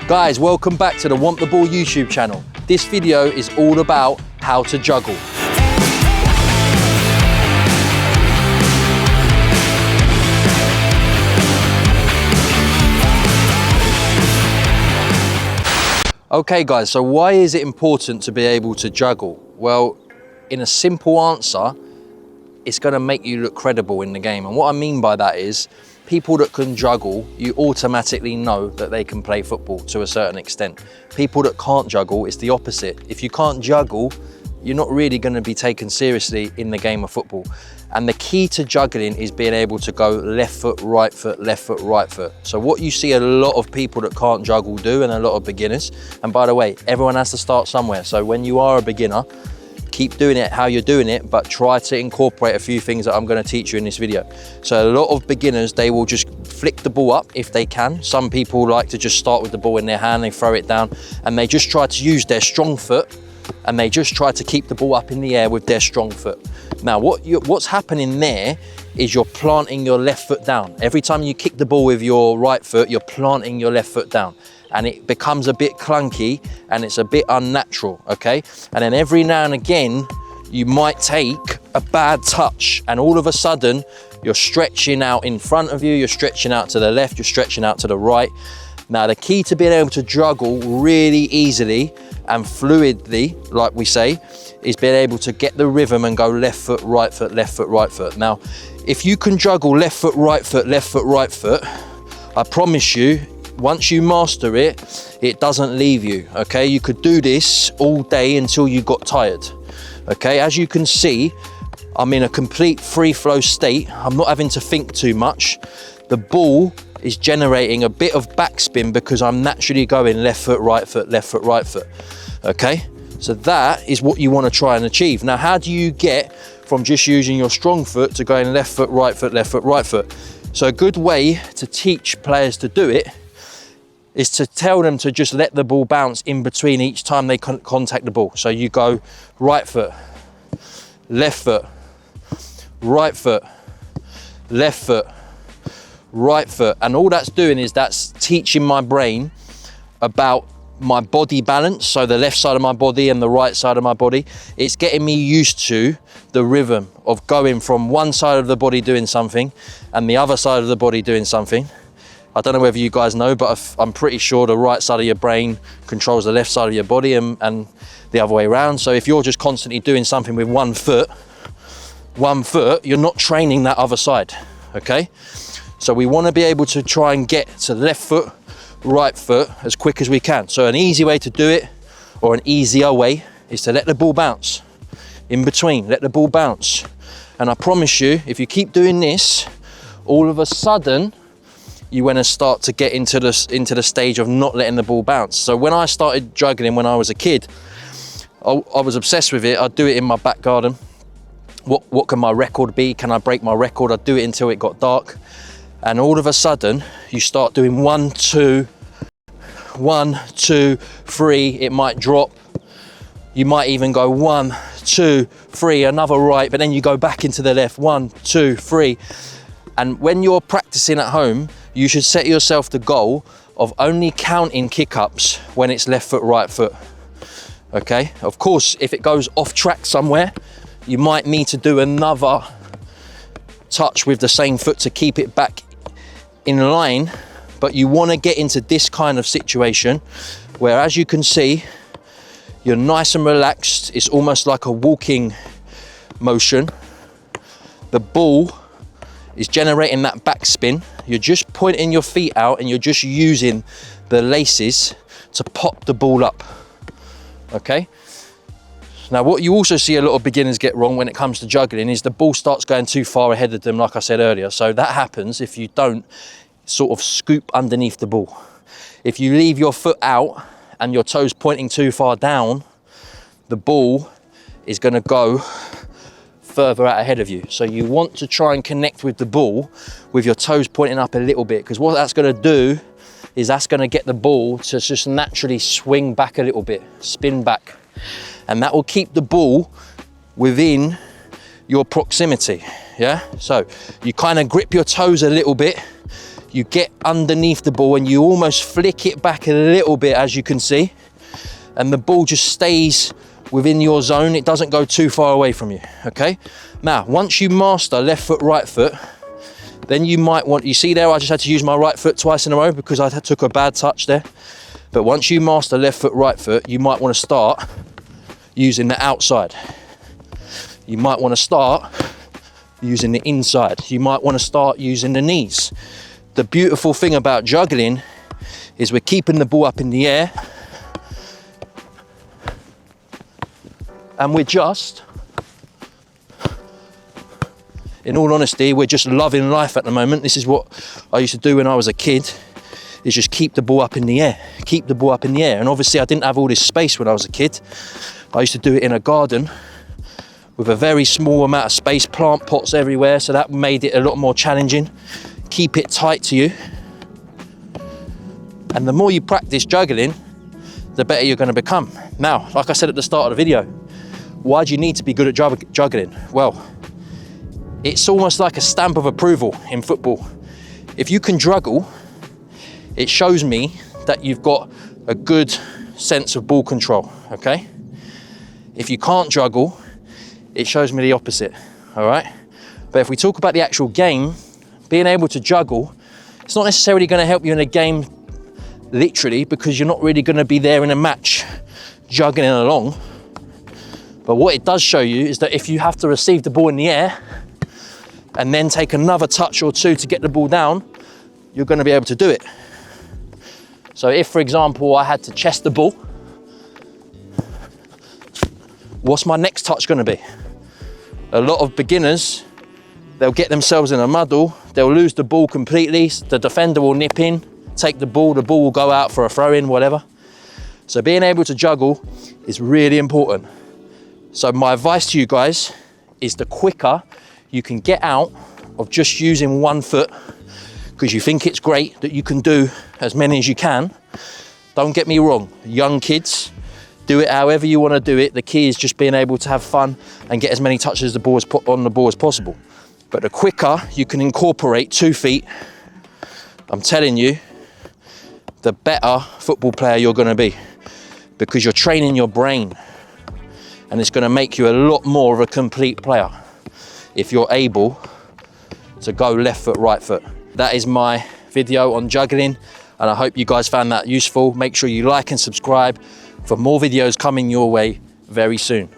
Guys, welcome back to the Want the Ball YouTube channel. This video is all about how to juggle. Okay guys, so why is it important to be able to juggle? Well, in a simple answer, it's going to make you look credible in the game. And what I mean by that is, people that can juggle, you automatically know that they can play football to a certain extent. People that can't juggle, it's the opposite. If you can't juggle, you're not really going to be taken seriously in the game of football. And the key to juggling is being able to go left foot, right foot, left foot, right foot. So what you see a lot of people that can't juggle do, and a lot of beginners, and by the way, everyone has to start somewhere. So when you are a beginner, keep doing it how you're doing it, but try to incorporate a few things that I'm going to teach you in this video. So a lot of beginners, they will just flick the ball up if they can. Some people like to just start with the ball in their hand, they throw it down, and they just try to use their strong foot, and they just try to keep the ball up in the air with their strong foot. Now what's happening there is you're planting your left foot down. Every time you kick the ball with your right foot, you're planting your left foot down, and it becomes a bit clunky and it's a bit unnatural, okay? And then every now and again, you might take a bad touch, and all of a sudden, you're stretching out in front of you, you're stretching out to the left, you're stretching out to the right. Now, the key to being able to juggle really easily and fluidly, like we say, is being able to get the rhythm and go left foot, right foot, left foot, right foot. Now, if you can juggle left foot, right foot, left foot, right foot, I promise you, once you master it, it doesn't leave you, okay? You could do this all day until you got tired, okay? As you can see, I'm in a complete free flow state. I'm not having to think too much. The ball is generating a bit of backspin because I'm naturally going left foot, right foot, left foot, right foot, okay? So that is what you want to try and achieve. Now, how do you get from just using your strong foot to going left foot, right foot, left foot, right foot? So a good way to teach players to do it is to tell them to just let the ball bounce in between each time they contact the ball. So you go right foot, left foot, right foot, left foot, right foot. And all that's doing is that's teaching my brain about my body balance. So the left side of my body and the right side of my body. It's getting me used to the rhythm of going from one side of the body doing something and the other side of the body doing something. I don't know whether you guys know, but I'm pretty sure the right side of your brain controls the left side of your body and the other way around. So if you're just constantly doing something with one foot, you're not training that other side, okay? So we want to be able to try and get to left foot, right foot as quick as we can. So an easy way to do it, or an easier way, is to let the ball bounce. In between, let the ball bounce. And I promise you, if you keep doing this, all of a sudden, you want to start to get into the stage of not letting the ball bounce. So when I started juggling when I was a kid, I was obsessed with it. I'd do it in my back garden. What can my record be? Can I break my record? I'd do it until it got dark. And all of a sudden, you start doing 1, 2, 1, 2, 3. It might drop. You might even go 1, 2, 3, another right, but then you go back into the left, 1, 2, 3. And when you're practicing at home, you should set yourself the goal of only counting kick-ups when it's left foot, right foot, okay? Of course, if it goes off track somewhere, you might need to do another touch with the same foot to keep it back in line, but you want to get into this kind of situation where, as you can see, you're nice and relaxed. It's almost like a walking motion. The ball is generating that backspin. You're just pointing your feet out and you're just using the laces to pop the ball up, okay? Now, what you also see a lot of beginners get wrong when it comes to juggling is the ball starts going too far ahead of them, like I said earlier. So that happens if you don't sort of scoop underneath the ball. If you leave your foot out and your toes pointing too far down, the ball is going to go further out ahead of you. So you want to try and connect with the ball with your toes pointing up a little bit, because what that's going to do is that's going to get the ball to just naturally swing back a little bit, spin back, and that will keep the ball within your proximity, yeah? So you kind of grip your toes a little bit, you get underneath the ball and you almost flick it back a little bit, as you can see, and the ball just stays within your zone. It doesn't go too far away from you, okay? Now, once you master left foot, right foot, then you might want, you see there, I just had to use my right foot twice in a row because I took a bad touch there. But once you master left foot, right foot, you might want to start using the outside. You might want to start using the inside. You might want to start using the knees. The beautiful thing about juggling is we're keeping the ball up in the air, and we're just, in all honesty, we're just loving life at the moment. This is what I used to do when I was a kid, is just keep the ball up in the air, keep the ball up in the air. And obviously I didn't have all this space when I was a kid. I used to do it in a garden with a very small amount of space, plant pots everywhere, so that made it a lot more challenging. Keep it tight to you. And the more you practice juggling, the better you're going to become. Now, like I said at the start of the video, why do you need to be good at juggling? Well, it's almost like a stamp of approval in football. If you can juggle, it shows me that you've got a good sense of ball control, okay? If you can't juggle, it shows me the opposite, all right? But if we talk about the actual game, being able to juggle, it's not necessarily going to help you in a game literally, because you're not really going to be there in a match juggling along. But what it does show you is that if you have to receive the ball in the air and then take another touch or two to get the ball down, you're going to be able to do it. So if, for example, I had to chest the ball, what's my next touch going to be? A lot of beginners, they'll get themselves in a muddle, they'll lose the ball completely, the defender will nip in, take the ball will go out for a throw-in, whatever. So being able to juggle is really important. So my advice to you guys is the quicker you can get out of just using one foot, because you think it's great that you can do as many as you can. Don't get me wrong, young kids, do it however you want to do it. The key is just being able to have fun and get as many touches on the ball as possible. But the quicker you can incorporate 2 feet, I'm telling you, the better football player you're going to be, because you're training your brain, and it's going to make you a lot more of a complete player if you're able to go left foot, right foot. That is my video on juggling, and I hope you guys found that useful. Make sure you like and subscribe for more videos coming your way very soon.